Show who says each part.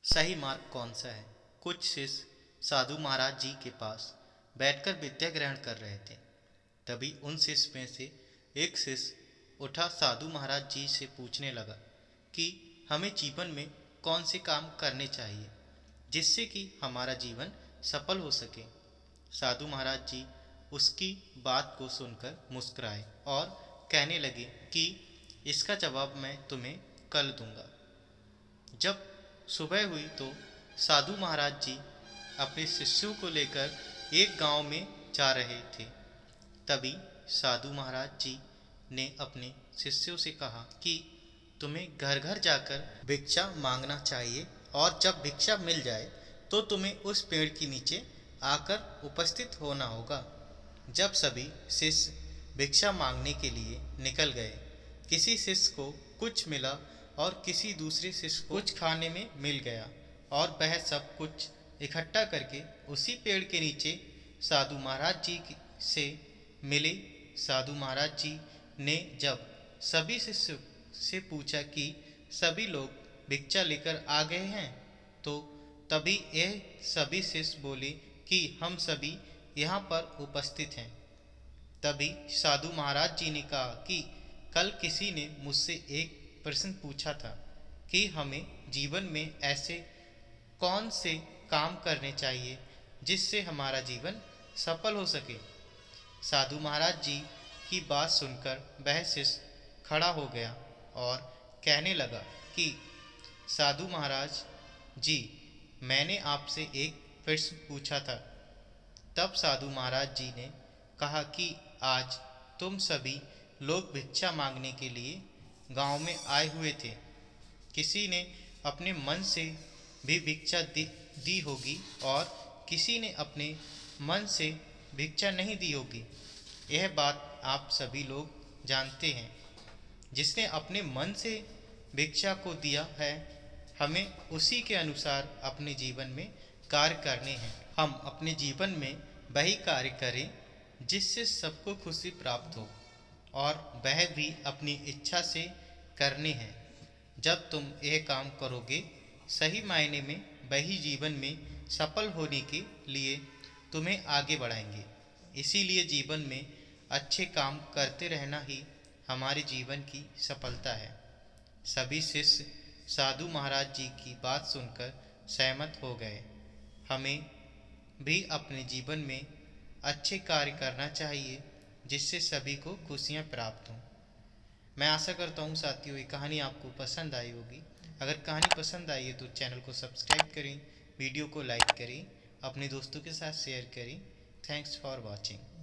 Speaker 1: सही मार्ग कौन सा है। कुछ शिष्य साधु महाराज जी के पास बैठकर विद्या ग्रहण कर रहे थे। तभी उन शिष्य में से एक शिष्य उठा साधु महाराज जी से पूछने लगा कि हमें जीवन में कौन से काम करने चाहिए जिससे कि हमारा जीवन सफल हो सके। साधु महाराज जी उसकी बात को सुनकर मुस्कुराए और कहने लगे कि इसका जवाब मैं तुम्हें कल दूंगा। जब सुबह हुई तो साधु महाराज जी अपने शिष्यों को लेकर एक गांव में जा रहे थे। तभी साधु महाराज जी ने अपने शिष्यों से कहा कि तुम्हें घर घर जाकर भिक्षा मांगना चाहिए और जब भिक्षा मिल जाए तो तुम्हें उस पेड़ के नीचे आकर उपस्थित होना होगा। जब सभी शिष्य भिक्षा मांगने के लिए निकल गए, किसी शिष्य को कुछ मिला और किसी दूसरे शिष्य को कुछ खाने में मिल गया और वह सब कुछ इकट्ठा करके उसी पेड़ के नीचे साधु महाराज जी से मिले। साधु महाराज जी ने जब सभी शिष्यों से पूछा कि सभी लोग भिक्षा लेकर आ गए हैं, तो तभी यह सभी शिष्य बोले कि हम सभी यहाँ पर उपस्थित हैं। तभी साधु महाराज जी ने कहा कि कल किसी ने मुझसे एक प्रश्न पूछा था कि हमें जीवन में ऐसे कौन से काम करने चाहिए जिससे हमारा जीवन सफल हो सके। साधु महाराज जी की बात सुनकर वह शिष्य खड़ा हो गया और कहने लगा कि साधु महाराज जी, मैंने आपसे एक प्रश्न पूछा था। तब साधु महाराज जी ने कहा कि आज तुम सभी लोग भिक्षा मांगने के लिए गांव में आए हुए थे। किसी ने अपने मन से भी भिक्षा दी होगी और किसी ने अपने मन से भिक्षा नहीं दी होगी। यह बात आप सभी लोग जानते हैं। जिसने अपने मन से भिक्षा को दिया है, हमें उसी के अनुसार अपने जीवन में कार्य करने हैं। हम अपने जीवन में वही कार्य करें जिससे सबको खुशी प्राप्त हो और वह भी अपनी इच्छा से करने हैं। जब तुम यह काम करोगे, सही मायने में वही जीवन में सफल होने के लिए तुम्हें आगे बढ़ाएंगे। इसीलिए जीवन में अच्छे काम करते रहना ही हमारे जीवन की सफलता है। सभी शिष्य साधु महाराज जी की बात सुनकर सहमत हो गए। हमें भी अपने जीवन में अच्छे कार्य करना चाहिए जिससे सभी को खुशियाँ प्राप्त हों। मैं आशा करता हूँ साथियों, ये कहानी आपको पसंद आई होगी। अगर कहानी पसंद आई है तो चैनल को सब्सक्राइब करें, वीडियो को लाइक करें, अपने दोस्तों के साथ शेयर करें। Thanks for watching.